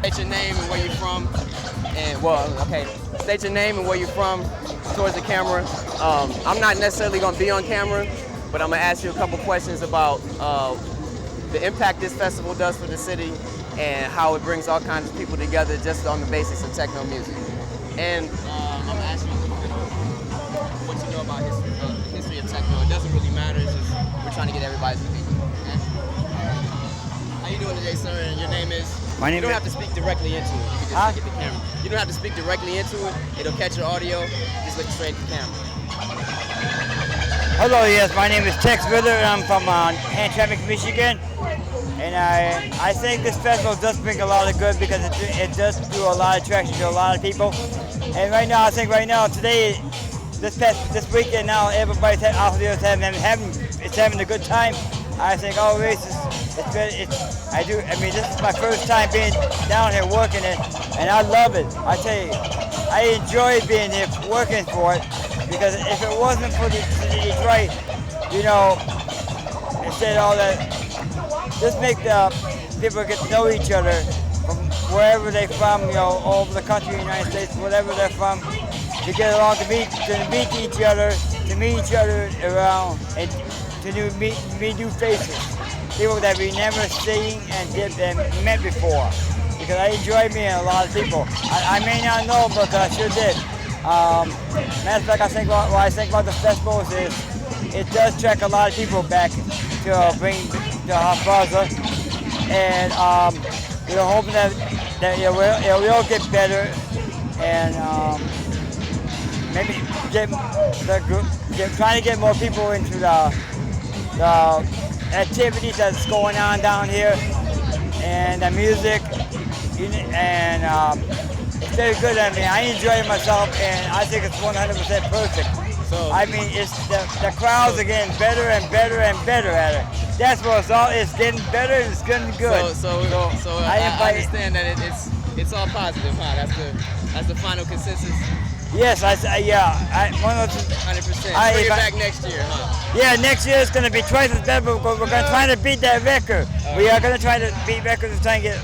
State your name and where you're from. And state your name and where you're from towards the camera. I'm not necessarily going to be on camera, but I'm going to ask you a couple questions about the impact this festival does for the city and how it brings all kinds of people together just on the basis of techno music. And I'm going to ask you what you know about the history of techno. It doesn't really matter, it's just we're trying to get everybody's opinion. Okay? How you doing today, sir? And your name is? My name you don't have to speak directly into it. You can just look at the camera. You don't have to speak directly into it. It'll catch your audio. Just look straight at the camera. Hello, yes, my name is Tex Willer, and I'm from Hamtramck, Michigan. And I think this festival does bring a lot of good because it does do a lot of attraction to a lot of people. And right now, I think today, this weekend now, everybody's out there having a good time. I think always this is my first time being down here working it, and I love it. I tell you, I enjoy being here working for it, because if it wasn't for the Detroit, instead of all that, just make the people get to know each other from wherever they're from, all over the country, United States, whatever they're from, to get along, to meet each other around, and to meet new faces, people that we never seen and met before. Because I enjoy meeting a lot of people. I may not know them, but I sure did. Matter of fact, what I think about the festivals is it does attract a lot of people back to bring to Hart Plaza, and we're hoping that it will get better, and maybe trying to get more people into the activities that's going on down here, and the music, and it's very good. I mean, I enjoy it myself, and I think it's 100% perfect. So I mean, it's the crowds are getting better and better and better at it. That's what it's all. It's getting better. It's getting good. So I understand that it's all positive, huh? That's the final consensus. Yes, 100%. Bring it back next year, huh? Yeah, next year it's going to be twice as better. We're going to try to beat that record. We are going to try to beat records and try and get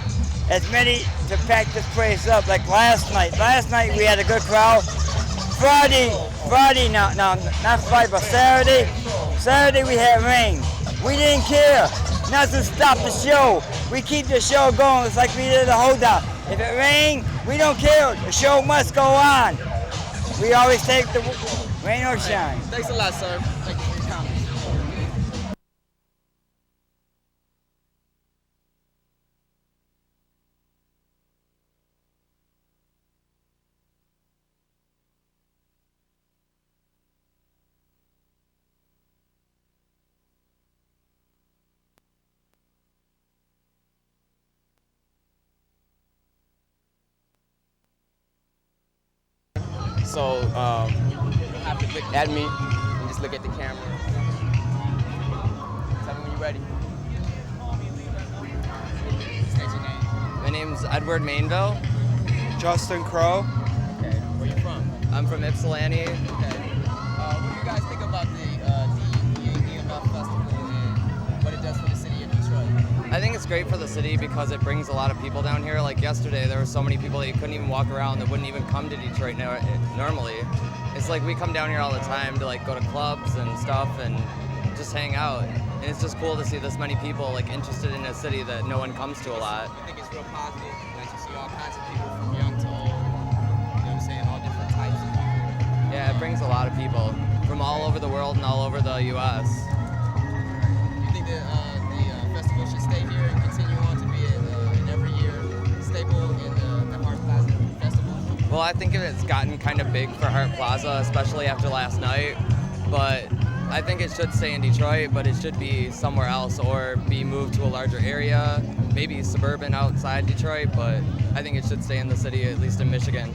as many to pack this place up. Like last night. Last night we had a good crowd. Friday, not Friday, but Saturday we had rain. We didn't care. Not to stop the show. We keep the show going. It's like we did the holdout. If it rained, we don't care. The show must go on. We always take the rain or shine. Thanks a lot, sir. Thank you for your comments. So you have to look at me and just look at the camera. Tell me when you're ready. State your name. My name's Edward Mainville. Justin Crow. Okay, where you from? I'm from Ypsilanti. Okay. What do you guys think about the DEMF festival and what it does for the city of Detroit? I think it's great for the city because it brings a lot of people down here. Like yesterday, there were so many people that you couldn't even walk around that wouldn't even come to Detroit normally. It's like we come down here all the time to like go to clubs and stuff and just hang out. And it's just cool to see this many people like interested in a city that no one comes to a lot. I think it's real positive that you see all kinds of people from young to old, you know what I'm saying, all different types of people. Yeah, it brings a lot of people from all over the world and all over the U.S. Do you think that the festival should stay here and continue on to be an every year staple in the Hart Plaza festival? Well, I think it's gotten kind of big for Hart Plaza, especially after last night. But I think it should stay in Detroit, but it should be somewhere else or be moved to a larger area, maybe suburban outside Detroit, but I think it should stay in the city, at least in Michigan.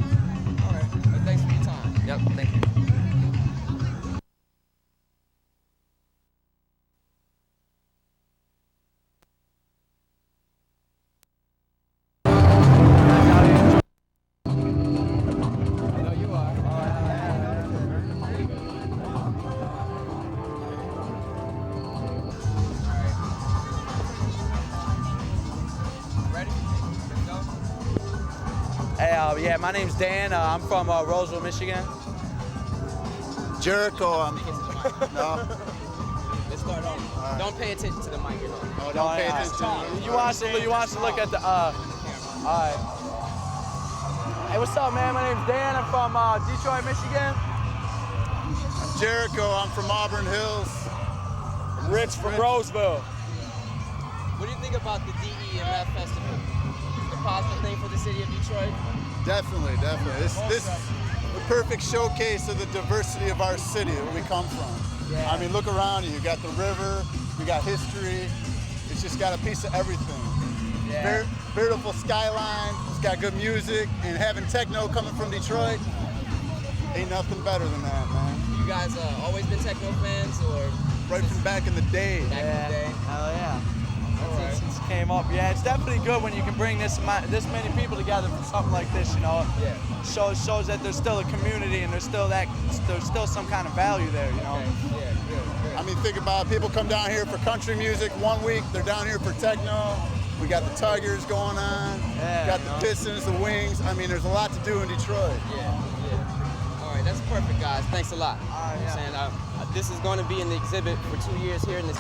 All right. Well, thanks for your time. Yep, thank you. Yeah, my name's Dan. I'm from Roseville, Michigan. Jericho, no. Let's start on. Right. Don't pay attention to the mic, you know. Oh, don't pay attention. You want us to look at the. All right. Hey, what's up, man? My name's Dan. I'm from Detroit, Michigan. I'm Jericho. I'm from Auburn Hills. Rich from Roseville. What do you think about the DEMF festival? The positive thing for the city of Detroit? Definitely. This the perfect showcase of the diversity of our city that we come from. Yeah. I mean, look around you. You got the river, you got history. It's just got a piece of everything. Yeah. Beautiful skyline. It's got good music, and having techno coming from Detroit, ain't nothing better than that, man. You guys always been techno fans, or right from back in the day? Back in the day. Hell yeah. Since it came up. Yeah, it's definitely good when you can bring this many people together for something like this, you know. Yeah. Shows that there's still a community and there's still some kind of value there, you know. Okay. Yeah, good. I mean, think about it. People come down here for country music 1 week, they're down here for techno. We got the Tigers going on, got the Pistons, the Wings. I mean, there's a lot to do in Detroit. Yeah. All right, that's perfect, guys. Thanks a lot. All right, yeah. This is going to be in the exhibit for 2 years here in this.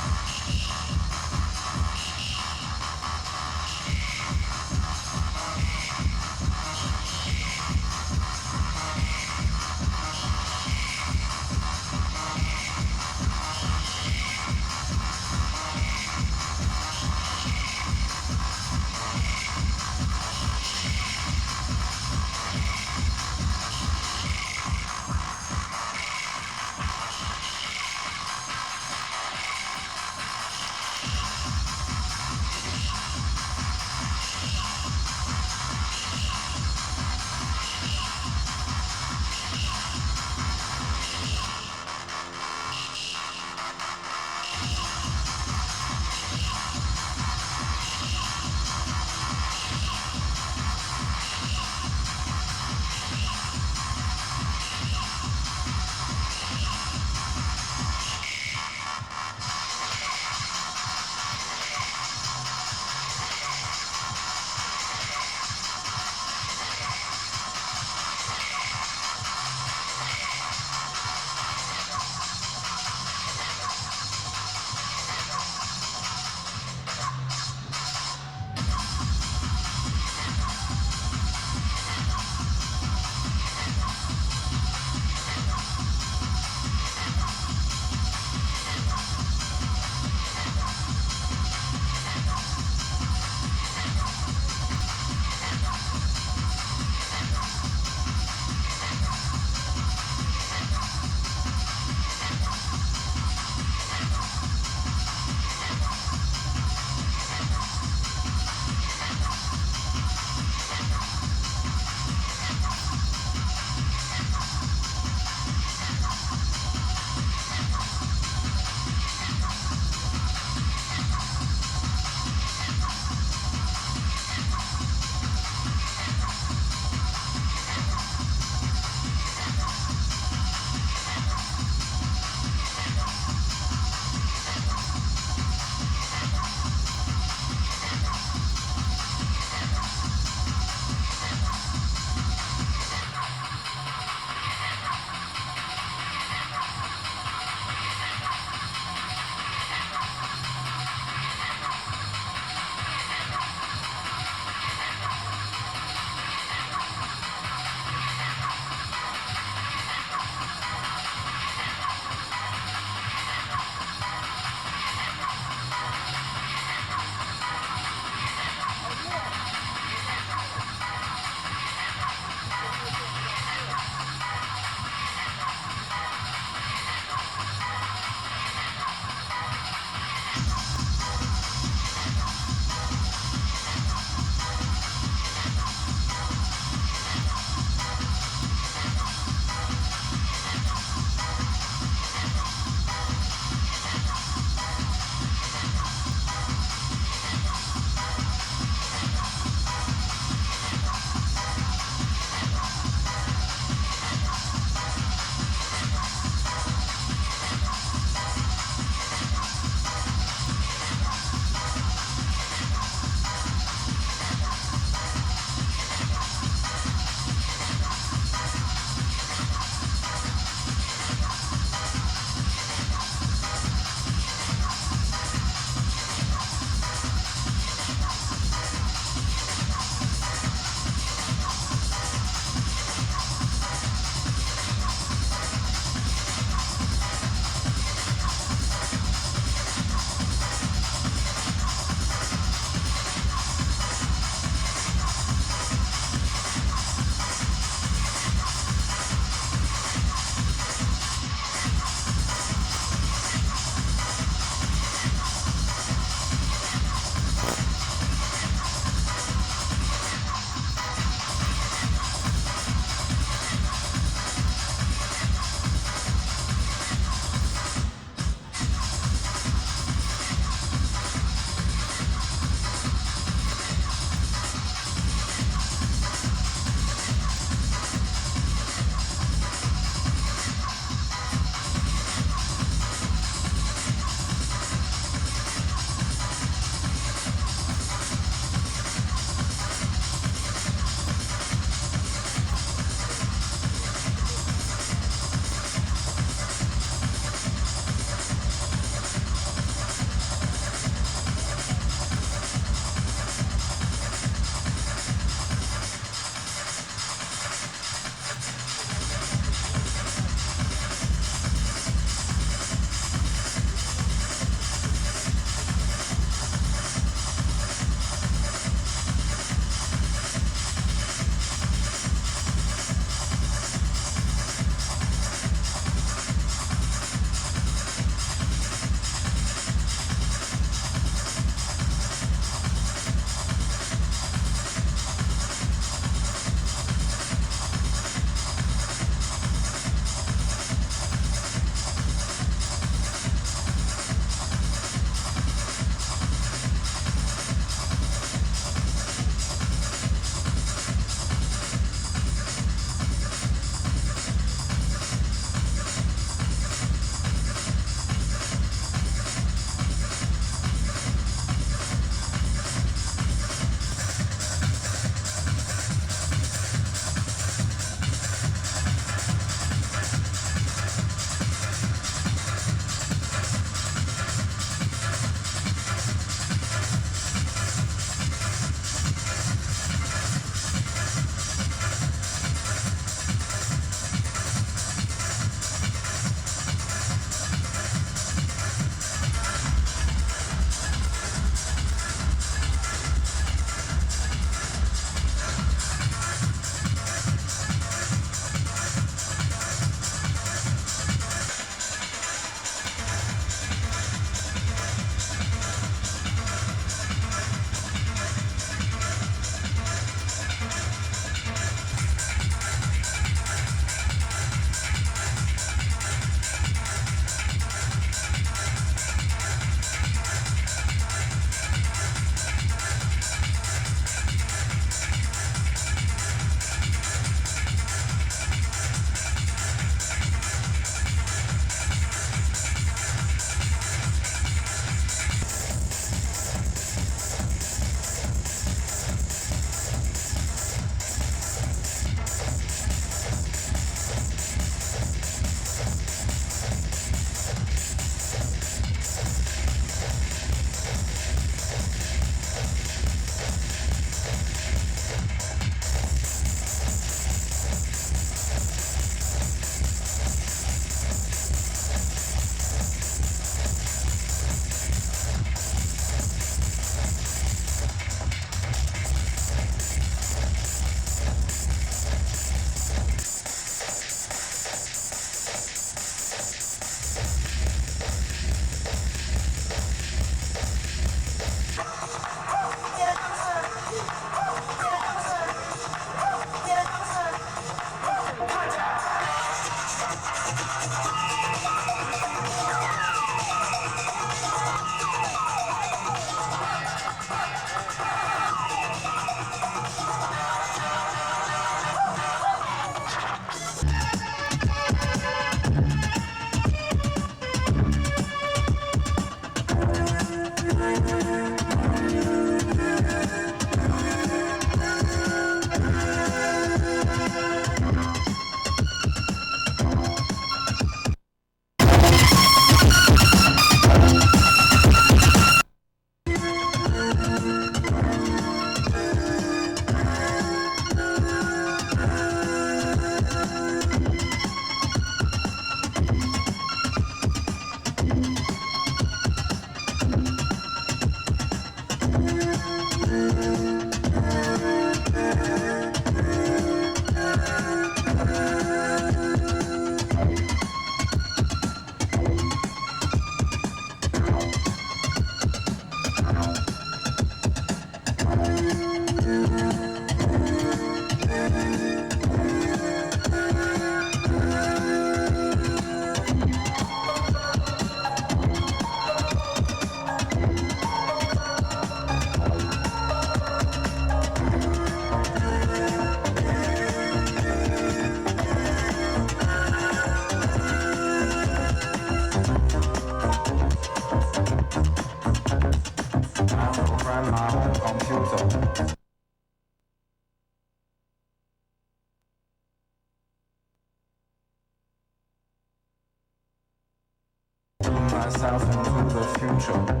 myself into the future.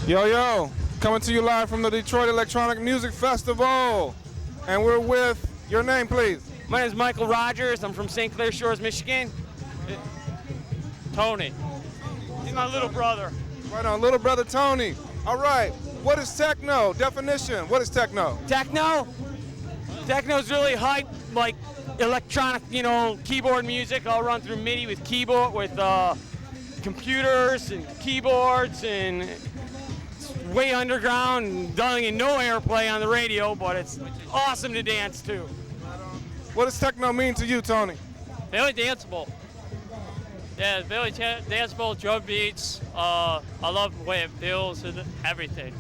Yo, yo, coming to you live from the Detroit Electronic Music Festival. And we're with, your name please? My name is Michael Rogers. I'm from St. Clair Shores, Michigan. Tony. He's my little brother. Right on, little brother Tony. All right, what is techno? Definition, what is techno? Techno? Techno's really hype, like electronic, you know, keyboard music, all run through MIDI with keyboard, with computers and keyboards, and it's way underground and done in no airplay on the radio, but it's awesome to dance to. What does techno mean to you, Tony? Very danceable. Yeah, very danceable, drum beats. I love the way it feels and everything.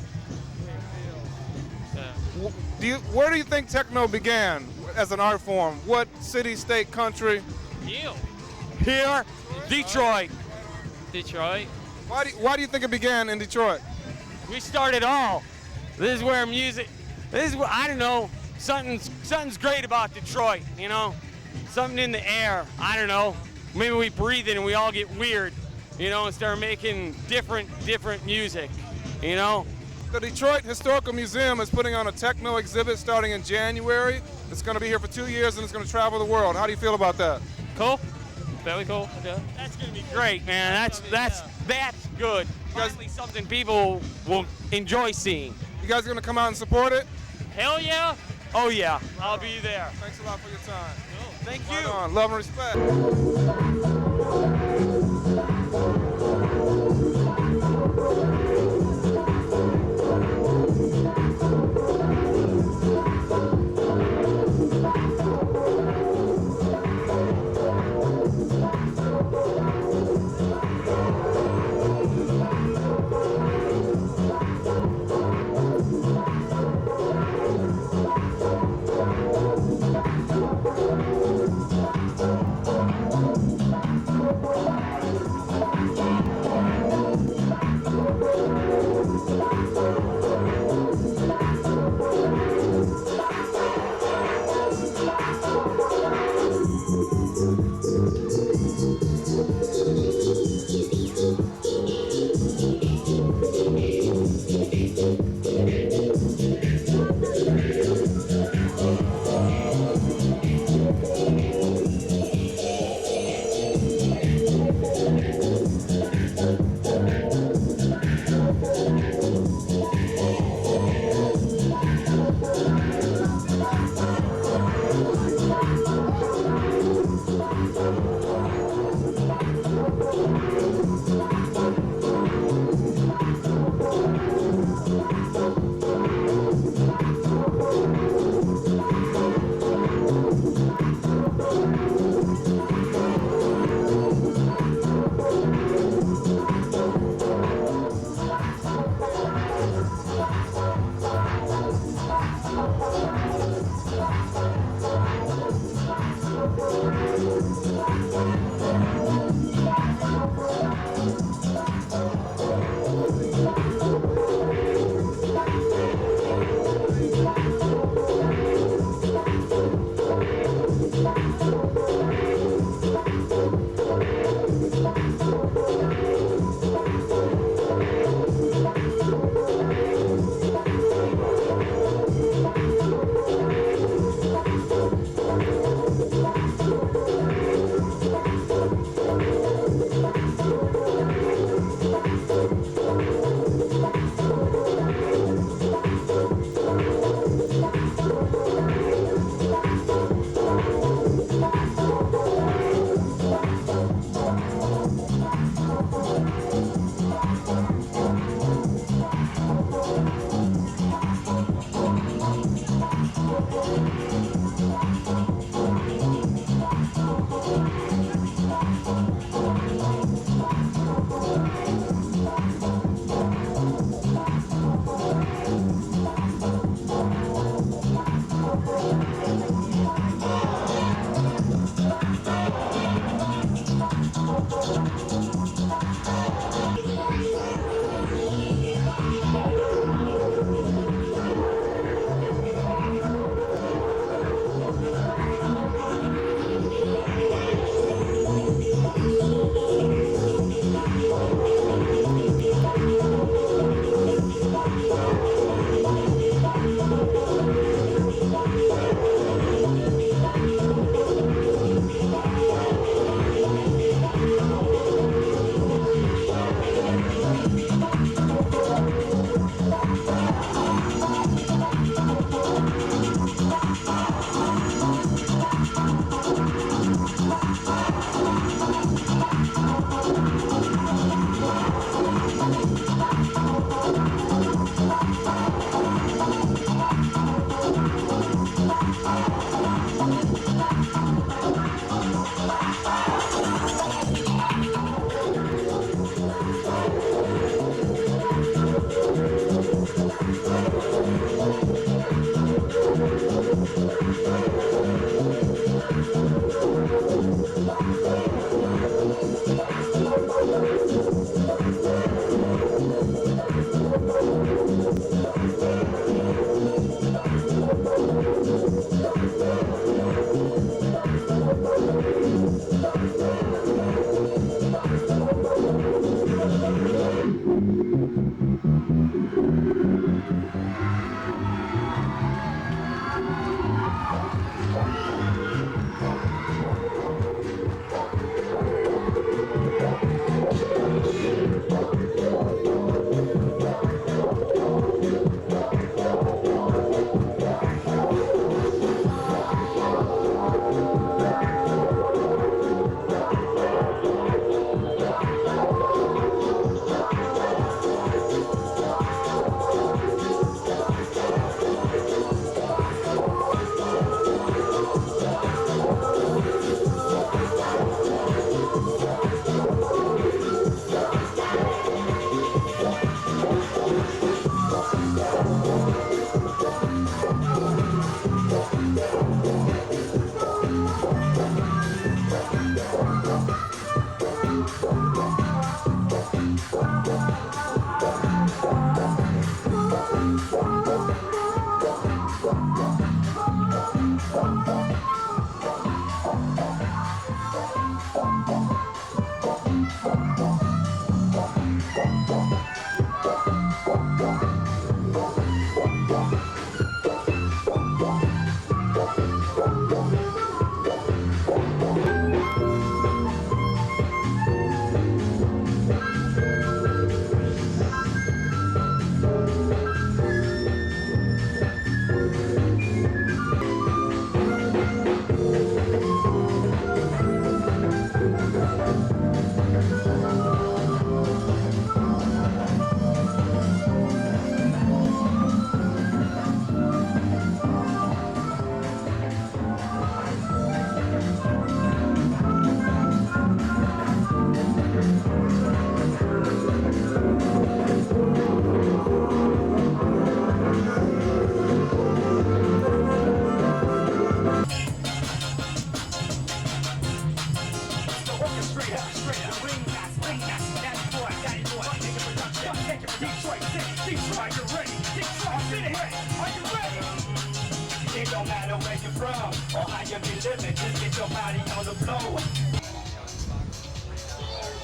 Yeah. Where do you think techno began as an art form? What city, state, country? Here, Detroit. Detroit. Why do you think it began in Detroit? We started all. This is where music, this is where, I don't know, something's great about Detroit, you know? Something in the air, I don't know. Maybe we breathe it and we all get weird, you know, and start making different music, you know? The Detroit Historical Museum is putting on a techno exhibit starting in January. It's going to be here for 2 years and it's going to travel the world. How do you feel about that? Cool. Very cool. Yeah. That's going to be great, man. That's good. Finally something people will enjoy seeing. You guys going to come out and support it? Hell yeah. Oh yeah, I'll be there. Thanks a lot for your time. Thank Right you. on. Love and respect.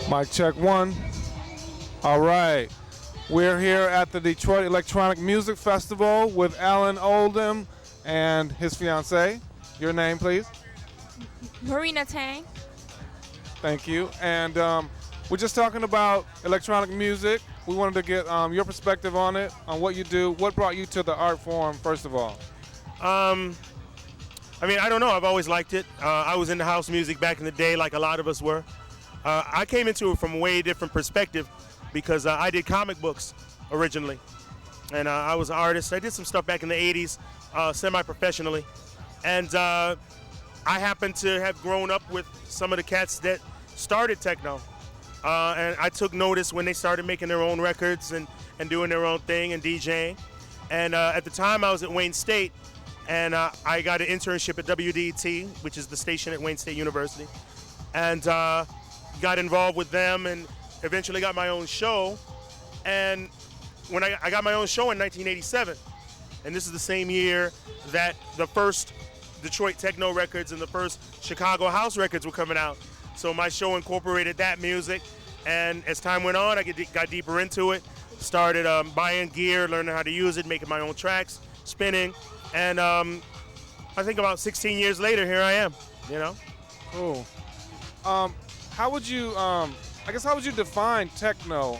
Mic check one. All right. We're here at the Detroit Electronic Music Festival with Alan Oldham and his fiancée. Your name, please? Marina Tang. Thank you. And we're just talking about electronic music. We wanted to get your perspective on it, on what you do. What brought you to the art form, first of all? I mean, I don't know. I've always liked it. I was into house music back in the day, like a lot of us were. I came into it from a way different perspective because I did comic books originally. And I was an artist. I did some stuff back in the 80s, semi-professionally. And I happened to have grown up with some of the cats that started techno. And I took notice when they started making their own records and doing their own thing and DJing. And at the time, I was at Wayne State. And I got an internship at WDET, which is the station at Wayne State University. And got involved with them and eventually got my own show. And when I got my own show in 1987, and this is the same year that the first Detroit techno records and the first Chicago house records were coming out. So my show incorporated that music, and as time went on, I got deeper into it, started buying gear, learning how to use it, making my own tracks, spinning, and I think about 16 years later, here I am, you know? Cool. How would you, I guess, how would you define techno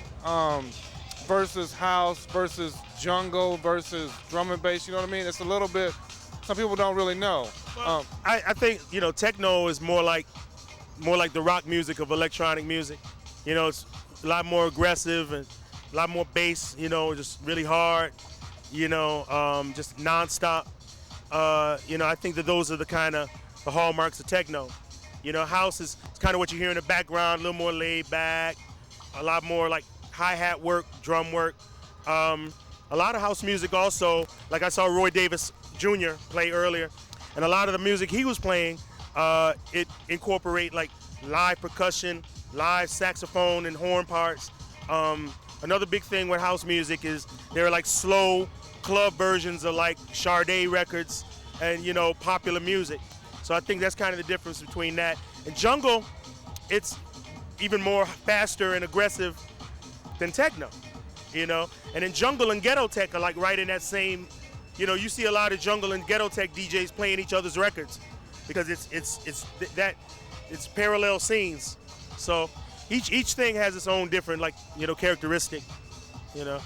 versus house versus jungle versus drum and bass? You know what I mean? It's a little bit, some people don't really know. Well, I think, you know, techno is more like the rock music of electronic music. You know, it's a lot more aggressive and a lot more bass, you know, just really hard, you know, just nonstop. You know, I think that those are the hallmarks of techno. You know, house is kind of what you hear in the background, a little more laid back, a lot more like hi-hat work, drum work. A lot of house music also, like I saw Roy Davis Jr. play earlier, and a lot of the music he was playing, it incorporate like live percussion, live saxophone and horn parts. Another big thing with house music is there are like slow club versions of like Sade records and, you know, popular music. So I think that's kind of the difference between that. And jungle, it's even more faster and aggressive than techno, you know? And then jungle and ghetto tech are like right in that same, you know, you see a lot of jungle and ghetto tech DJs playing each other's records because it's parallel scenes. So each thing has its own different, like, you know, characteristic, you know?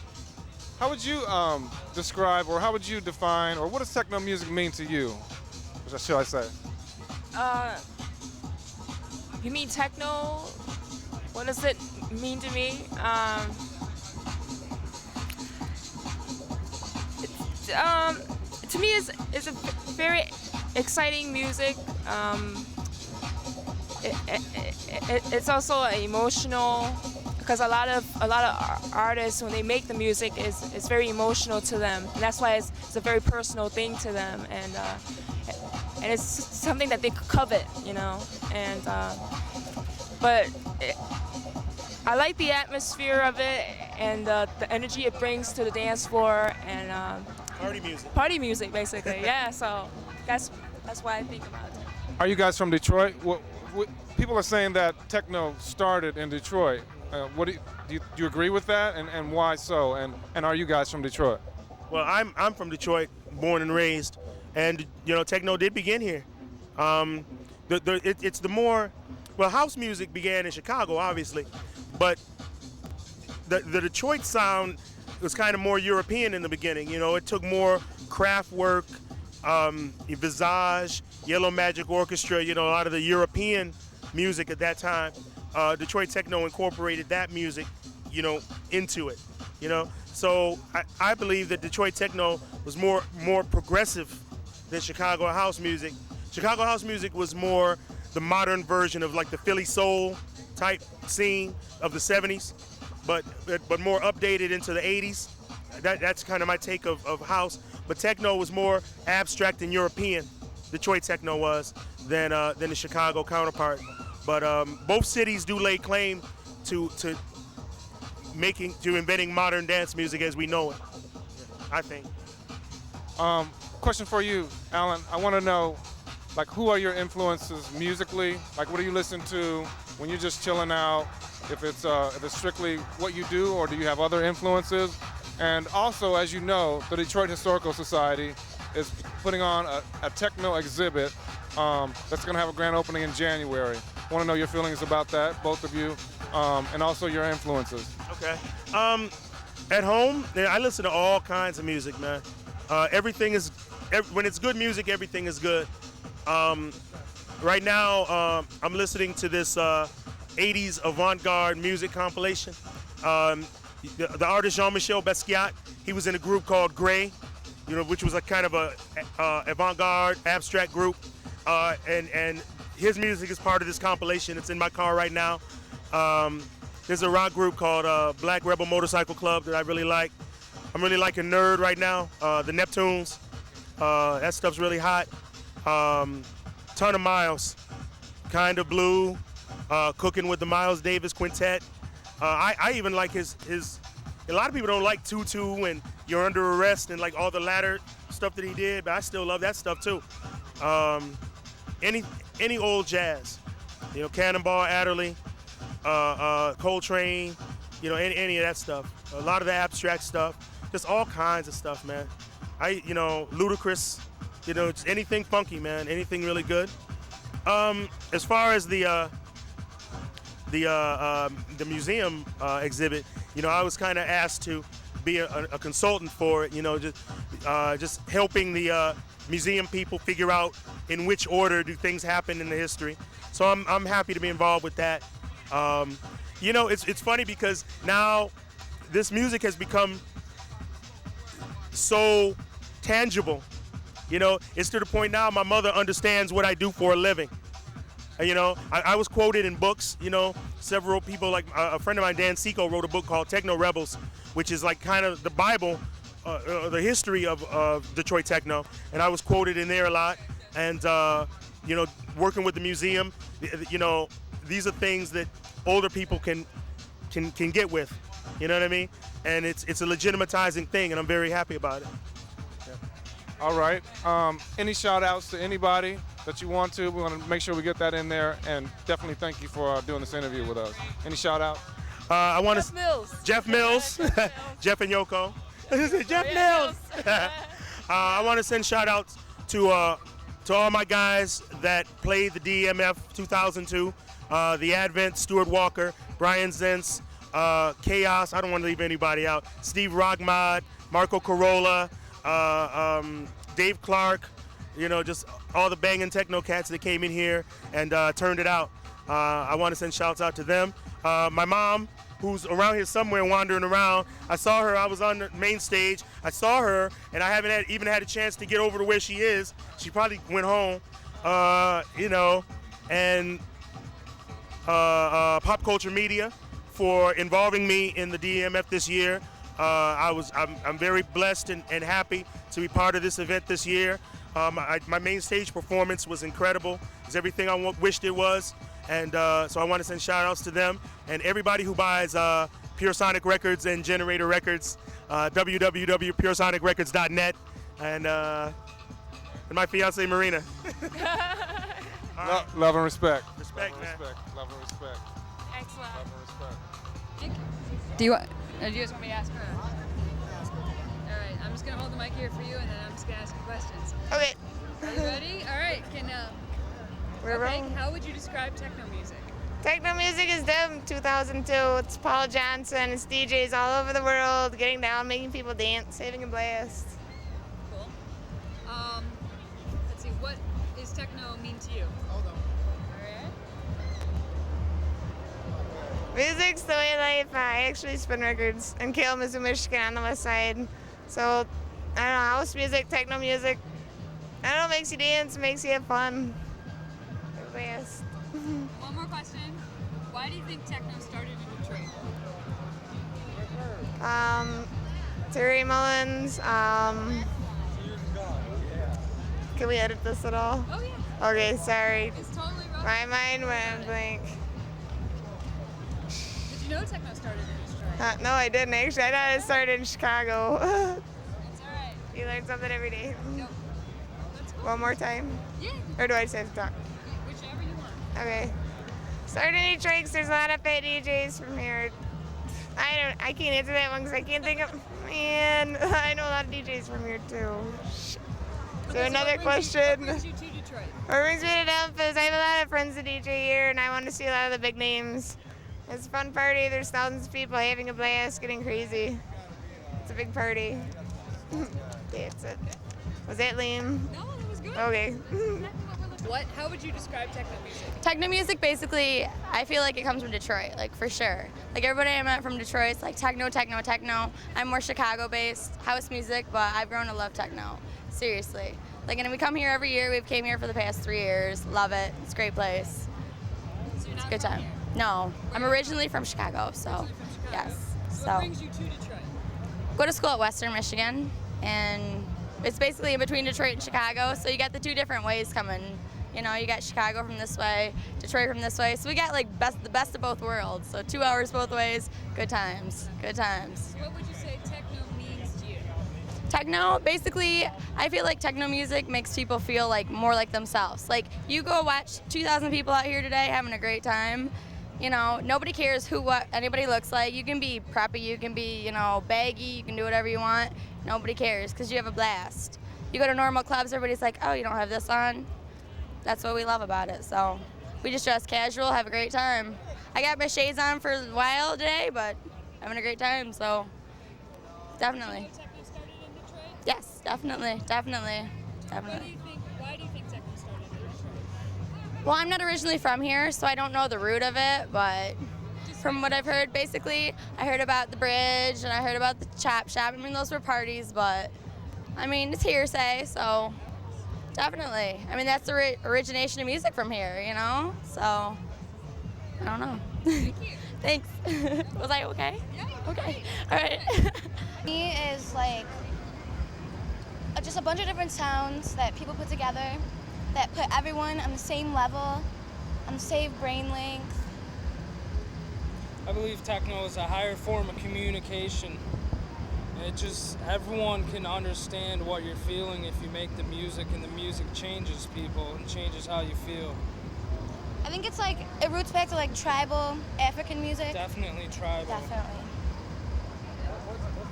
How would you describe, or how would you define, or what does techno music mean to you? What shall I say? You mean techno? What does it mean to me? To me, it's a very exciting music. It's also emotional because a lot of artists, when they make the music, it's very emotional to them, and that's why it's a very personal thing to them, and it's something that they covet, you know. And I like the atmosphere of it and the energy it brings to the dance floor and party music. Party music, basically. Yeah. So that's why I think about it. Are you guys from Detroit? What people are saying that techno started in Detroit. What do you agree with that, and why so? And are you guys from Detroit? Well, I'm from Detroit, born and raised, and you know, techno did begin here. It's the more, well, house music began in Chicago, obviously, but the Detroit sound was kind of more European in the beginning. You know, it took more craft work, Visage, Yellow Magic Orchestra, you know, a lot of the European music at that time. Detroit techno incorporated that music, you know, into it, you know. So I believe that Detroit techno was more progressive than Chicago house music. Chicago house music was more the modern version of like the Philly soul type scene of the 70s, but more updated into the 80s. That's kind of my take of house. But techno was more abstract and European, Detroit techno was, than the Chicago counterpart. But both cities do lay claim to inventing modern dance music as we know it, I think. Question for you, Alan. I want to know, like, who are your influences musically? Like, what do you listen to when you're just chilling out? If it's strictly what you do, or do you have other influences? And also, as you know, the Detroit Historical Society is putting on a techno exhibit that's going to have a grand opening in January. I want to know your feelings about that, both of you, and also your influences. Okay. At home, I listen to all kinds of music, man. When it's good music, everything is good. Right now, I'm listening to this 80s avant-garde music compilation. The artist Jean-Michel Basquiat, he was in a group called Grey, you know, which was a kind of a avant-garde abstract group, and his music is part of this compilation. It's in my car right now. There's a rock group called Black Rebel Motorcycle Club that I really like. I'm really liking Nerd right now, the Neptunes. That stuff's really hot. Ton of Miles, Kind of Blue, Cooking with the Miles Davis Quintet. I even like his. A lot of people don't like Tutu and You're Under Arrest and like all the latter stuff that he did, but I still love that stuff too. Any old jazz, you know, Cannonball Adderley, Coltrane, you know, any of that stuff. A lot of the abstract stuff, just all kinds of stuff, man. You know, Ludacris, you know, just anything funky, man, anything really good. As far as the museum exhibit, you know, I was kind of asked to be a consultant for it, you know, just helping the museum people figure out in which order do things happen in the history. So I'm happy to be involved with that. You know, it's funny because now this music has become so tangible. You know, it's to the point now my mother understands what I do for a living. You know, I was quoted in books, you know, several people, like a friend of mine, Dan Seco, wrote a book called Techno Rebels, which is like kind of the Bible, the history of Detroit techno. And I was quoted in there a lot. And, you know, working with the museum, you know, these are things that older people can get with, you know what I mean? And it's a legitimatizing thing, and I'm very happy about it. Yeah. All right. Any shout outs to anybody that you want to? We want to make sure we get that in there, and definitely thank you for doing this interview with us. Any shout out? Jeff Mills. Jeff Mills. Jeff and Yoko. Jeff Mills. I want to send shout outs to all my guys that played the DEMF 2002, the Advent, Stuart Walker, Brian Zentz, Chaos, I don't want to leave anybody out, Steve Rogmod, Marco Corolla, Dave Clark, you know, just all the banging techno cats that came in here and turned it out. I want to send shouts out to them. My mom, who's around here somewhere wandering around, I saw her, I was on the main stage, I saw her, and I haven't even had a chance to get over to where she is. She probably went home, you know, and Pop Culture Media for involving me in the DEMF this year. I'm very blessed and happy to be part of this event this year. My main stage performance was incredible. It's everything I wished it was. And so I want to send shout outs to them and everybody who buys Pure Sonic Records and Generator Records, www.puresonicrecords.net, and my fiance Marina. Love and respect. Respect, man. Love and respect. Excellent. Love and respect. Do you guys want me to ask her? All right, I'm just gonna hold the mic here for you, and then I'm just gonna ask you questions. Okay. Are you ready? All right. We're rolling. How would you describe techno music? Techno music is DEMF 2002. It's Paul Johnson. It's DJs all over the world getting down, making people dance, having a blast. Cool. Let's see. What is techno mean to you? Hold on. All right. Music's the way of life. I actually spin records in Kalamazoo, Michigan on the west side. So, I don't know, house music, techno music. I don't know, makes you dance, makes you have fun. Yes. One more question. Why do you think techno started in Detroit? Terry Mullins. Can we edit this at all? Oh yeah. Okay, sorry. It's totally wrong. My mind went blank. Did you know techno started in Detroit? No, I didn't actually. I thought it started in Chicago. That's all right. You learn something every day. Yep. That's cool. One more time? Yeah. Or do I just have to talk? Whichever you want. Okay. Started in Detroit 'cause there's a lot of fat DJs from here. I can't answer that one because I can't think of. Man, I know a lot of DJs from here too. Is there another question? What brings you to Detroit? What brings me to Memphis? I have a lot of friends that DJ here, and I want to see a lot of the big names. It's a fun party. There's thousands of people having a blast, getting crazy. It's a big party. That's it. Was that lame? No, that was good. Okay. How would you describe techno music? Techno music, basically, I feel like it comes from Detroit, like for sure. Like everybody I met from Detroit, it's like techno, techno, techno. I'm more Chicago-based, house music, but I've grown to love techno, seriously. Like, and we come here every year. We've came here for the past 3 years. Love it. It's a great place. So you're It's a not good from time. here? No, I'm originally from Chicago, so Originally from Chicago. yes. What brings you to Detroit? Go to school at Western Michigan, and it's basically in between Detroit and Chicago, so you got the two different ways coming You know, you got Chicago from this way, Detroit from this way. So we got like the best of both worlds. So 2 hours both ways, good times, good times. What would you say techno means to you? Techno, basically, I feel like techno music makes people feel like more like themselves. Like you go watch 2,000 people out here today having a great time. You know, nobody cares what anybody looks like. You can be preppy, you can be, you know, baggy, you can do whatever you want. Nobody cares because you have a blast. You go to normal clubs, everybody's like, oh, you don't have this on? That's what we love about it. So we just dress casual, have a great time. I got my shades on for a while today, but having a great time, so definitely. Did you know techno started in Detroit? Yes, definitely. Why do you think techno started in Detroit? Well, I'm not originally from here, so I don't know the root of it, but from what I've heard, basically, I heard about the bridge and I heard about the chop shop. I mean, those were parties, but I mean, it's hearsay, so definitely. I mean, that's the origination of music from here, you know? So, I don't know. Thank you. Thanks. Was I okay? Yeah. Okay. All right. Me is like just a bunch of different sounds that people put together that put everyone on the same level, on the same brain length. I believe techno is a higher form of communication. It just, everyone can understand what you're feeling if you make the music, and the music changes people and changes how you feel. I think it's like, it roots back to like tribal African music. Definitely tribal. Definitely.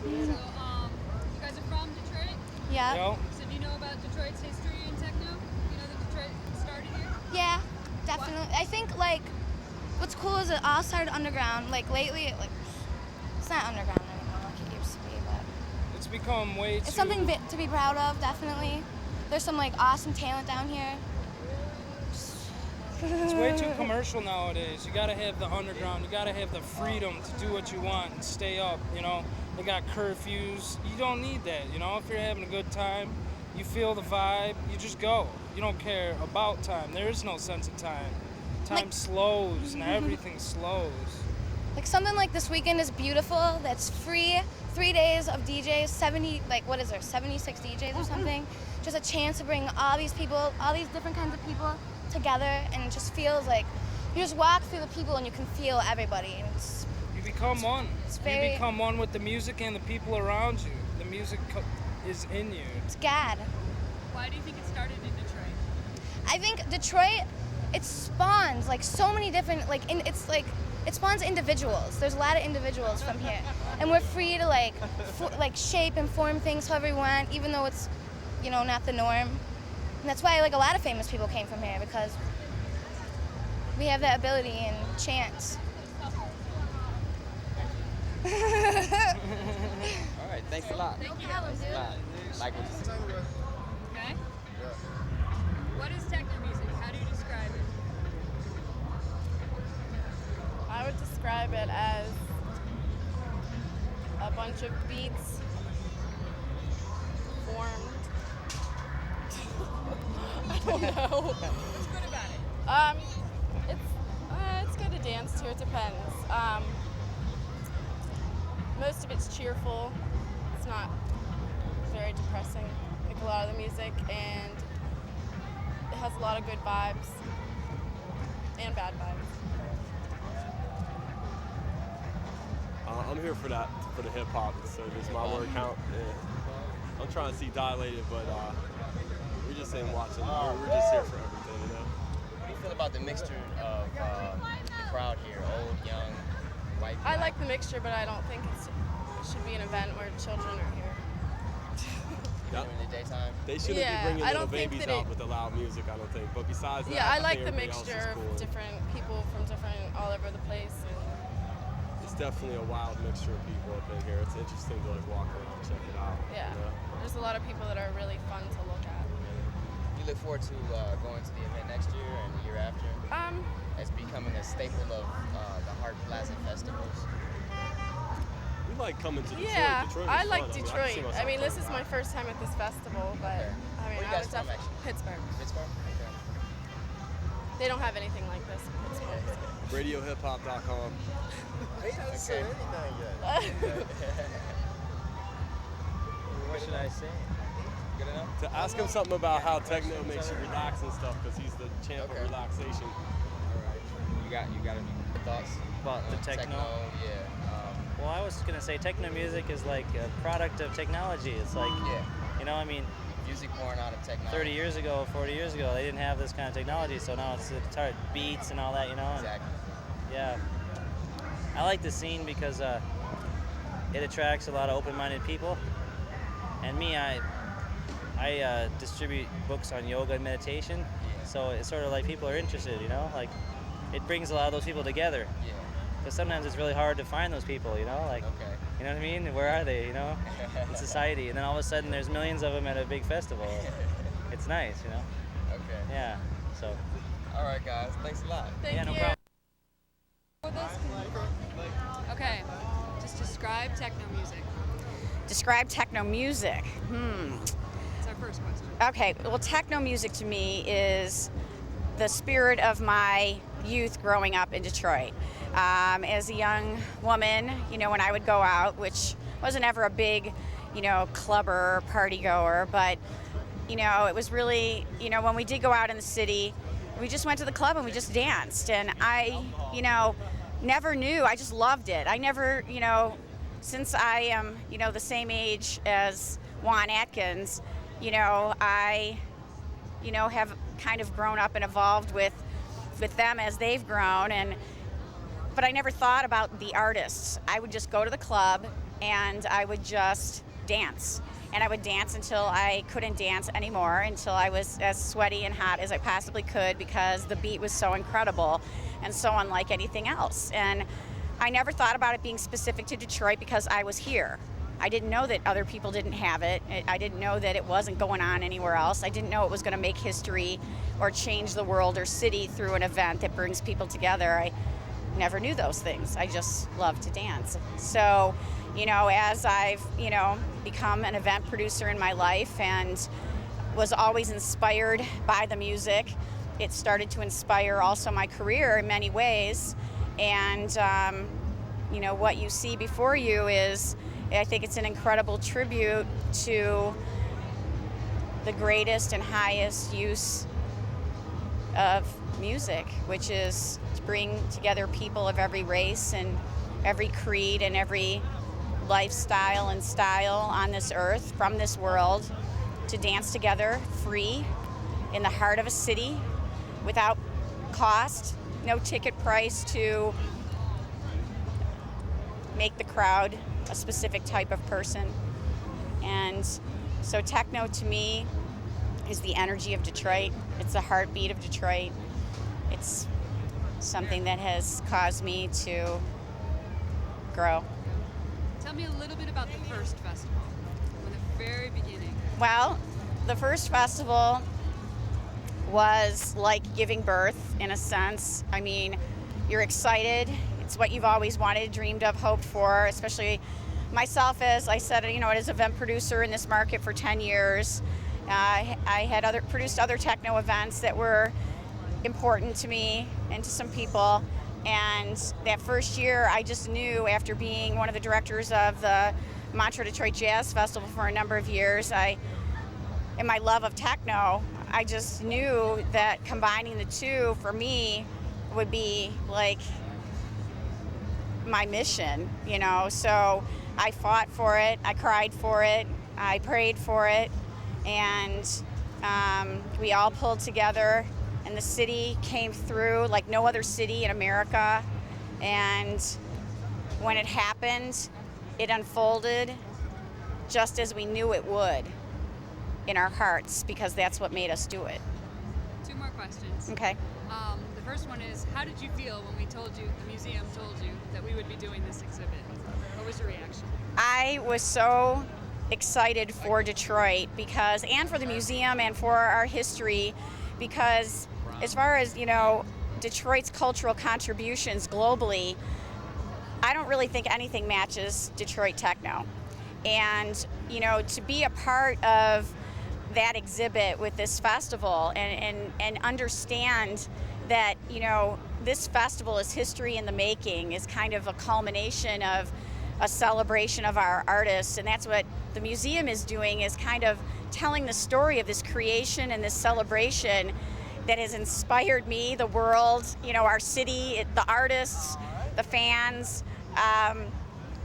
So, you guys are from Detroit? Yeah. Yep. So do you know about Detroit's history in techno? You know that Detroit started here? Yeah, definitely. I think like, what's cool is it all started underground. Like lately, it's not underground anymore like it used to be, but It's become way too... it's something to be proud of, definitely. There's some like awesome talent down here. It's way too commercial nowadays. You gotta have the underground. You gotta have the freedom to do what you want and stay up, you know. They got curfews. You don't need that, you know. If you're having a good time, you feel the vibe, you just go. You don't care about time. There is no sense of time. Time slows and everything slows. Like something like this weekend is beautiful, that's free, 3 days of DJs, 76 DJs or something. Just a chance to bring all these people, all these different kinds of people together, and it just feels like you just walk through the people and you can feel everybody. And You become one. very- You become one with the music and the people around you. The music is in you. It's God. Why do you think it started in Detroit? I think Detroit, it spawns like so many different, it spawns individuals. There's a lot of individuals from here. And we're free to like shape and form things however we want, even though it's, you know, not the norm. And that's why like a lot of famous people came from here, because we have that ability and chance. All right, thanks a lot. Thank you. Thanks a lot. Like what you said. Okay. What is techno music? How do you describe it? I would describe it as a bunch of beats formed. I don't know. What's good about it? It's good to dance to. It depends. Most of it's cheerful. It's not very depressing, like a lot of the music, and it has a lot of good vibes and bad vibes. I'm here for the hip hop. So does my word count? Yeah. I'm trying to see dilated, but we're just saying watching. We're just here for everything, you know. What do you feel about the mixture of the crowd here, old, young, white? I like the mixture, but I don't think it should be an event where children are here. During the daytime? They shouldn't be bringing little babies out with the loud music, I don't think. But besides that, I like the everybody else is mixture cool. of different people from all over the place. It's definitely a wild mixture of people up in here. It's interesting to like walk around and check it out. Yeah, you know? there's a lot of people that are really fun to look at. You look forward to going to the event next year and the year after? As becoming a staple of the Hart Plaza festivals? We like coming to Detroit. Yeah, Detroit I was like fun. Detroit. I mean, this is my first time at this festival, but I mean, Where you I guys was from, definitely Pittsburgh. Pittsburgh? Okay. They don't have anything like this in Pittsburgh. RadioHipHop.com. He hasn't said anything yet. What should I say? Good enough? To ask him something about how techno makes you relax and stuff, because he's the champ of relaxation. All right. You got any thoughts about the techno? Yeah. Well, I was gonna say techno music is like a product of technology. It's like, you know, I mean, music born out of technology. 30 years ago, 40 years ago, they didn't have this kind of technology, so now it's hard beats and all that, you know. And, exactly. Yeah. I like the scene because it attracts a lot of open-minded people. And me, I distribute books on yoga and meditation, so it's sort of like people are interested, you know. Like, it brings a lot of those people together. Yeah. Because sometimes it's really hard to find those people, you know, like, you know what I mean? Where are they, you know, in society? And then all of a sudden there's millions of them at a big festival. It's nice, you know? Okay. Yeah, so. All right, guys. Thanks a lot. Yeah, no problem. Okay, just describe techno music. Describe techno music. That's our first question. Okay, well, techno music to me is the spirit of my youth growing up in Detroit. As a young woman, you know, when I would go out, which wasn't ever a big, you know, clubber or party goer, but, you know, it was really, you know, when we did go out in the city, we just went to the club and we just danced. And I, you know, never knew, I just loved it. I never, you know, since I am, you know, the same age as Juan Atkins, you know, I, you know, have kind of grown up and evolved with them as they've grown, but I never thought about the artists. I would just go to the club and I would just dance. And I would dance until I couldn't dance anymore, until I was as sweaty and hot as I possibly could, because the beat was so incredible and so unlike anything else. And I never thought about it being specific to Detroit because I was here. I didn't know that other people didn't have it. I didn't know that it wasn't going on anywhere else. I didn't know it was going to make history or change the world or city through an event that brings people together. I never knew those things. I just love to dance. So, you know, as I've, you know, become an event producer in my life and was always inspired by the music, it started to inspire also my career in many ways. And, you know, what you see before you is, I think it's an incredible tribute to the greatest and highest use of music, which is to bring together people of every race and every creed and every lifestyle and style on this earth, from this world, to dance together free in the heart of a city without cost, no ticket price to make the crowd a specific type of person. And so techno to me is the energy of Detroit. It's the heartbeat of Detroit. It's something that has caused me to grow. Tell me a little bit about the first festival, from the very beginning. Well, the first festival was like giving birth in a sense. I mean, you're excited. It's what you've always wanted, dreamed of, hoped for, especially myself, as I said, you know, as event producer in this market for 10 years. I had produced other techno events that were important to me and to some people. And that first year, I just knew, after being one of the directors of the Montreux Detroit Jazz Festival for a number of years, in my love of techno, I just knew that combining the two for me would be like my mission, you know. So I fought for it, I cried for it, I prayed for it, and we all pulled together, and the city came through like no other city in America. And when it happened, it unfolded just as we knew it would in our hearts, because that's what made us do it. Two more questions. Okay. The first one is, how did you feel when we told you, the museum told you, that we would be doing this exhibit? What was your reaction? I was so excited for Detroit, because, and for the museum and for our history, because as far as, you know, Detroit's cultural contributions globally, I don't really think anything matches Detroit techno. And, you know, to be a part of that exhibit with this festival and understand that, you know, this festival is history in the making, is kind of a culmination of a celebration of our artists, and that's what the museum is doing, is kind of telling the story of this creation and this celebration that has inspired me, the world, you know, our city, the artists, the fans.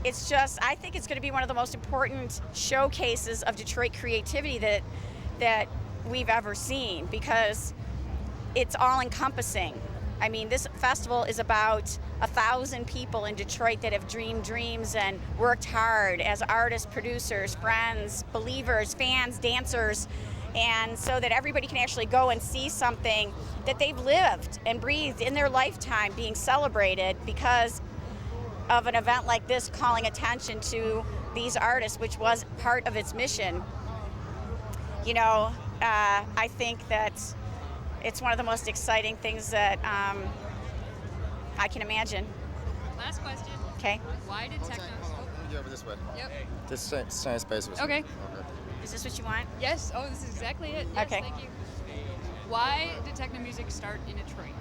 It's just, I think it's going to be one of the most important showcases of Detroit creativity that we've ever seen, because it's all encompassing. I mean, this festival is about 1,000 people in Detroit that have dreamed dreams and worked hard as artists, producers, friends, believers, fans, dancers, and so that everybody can actually go and see something that they've lived and breathed in their lifetime being celebrated because of an event like this, calling attention to these artists, which was part of its mission. You know, I think that it's one of the most exciting things that I can imagine. Last question. Okay. Why did techno? Get over this way. Yep. This science space was. Okay. Is this what you want? Yes. Oh, this is exactly it. Yes, Okay. Thank you. Why did techno music start in Detroit?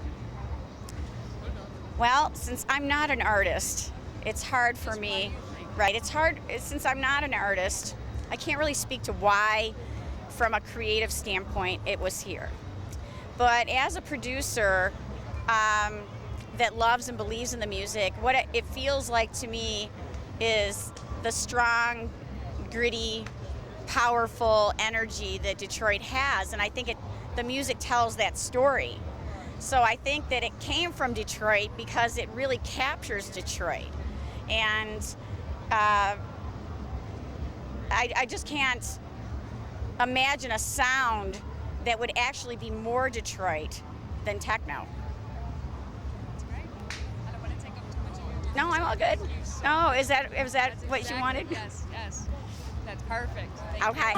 Well, since I'm not an artist, it's hard for me. Right. It's hard since I'm not an artist. I can't really speak to why, from a creative standpoint, it was here. But as a producer that loves and believes in the music, what it feels like to me is the strong, gritty, powerful energy that Detroit has, and I think the music tells that story. So I think that it came from Detroit because it really captures Detroit, and I just can't imagine a sound that would actually be more Detroit than techno. I don't want to take up too much of your time. No, I'm all good. No, is that what you wanted? Yes, yes. That's perfect. Thank Okay.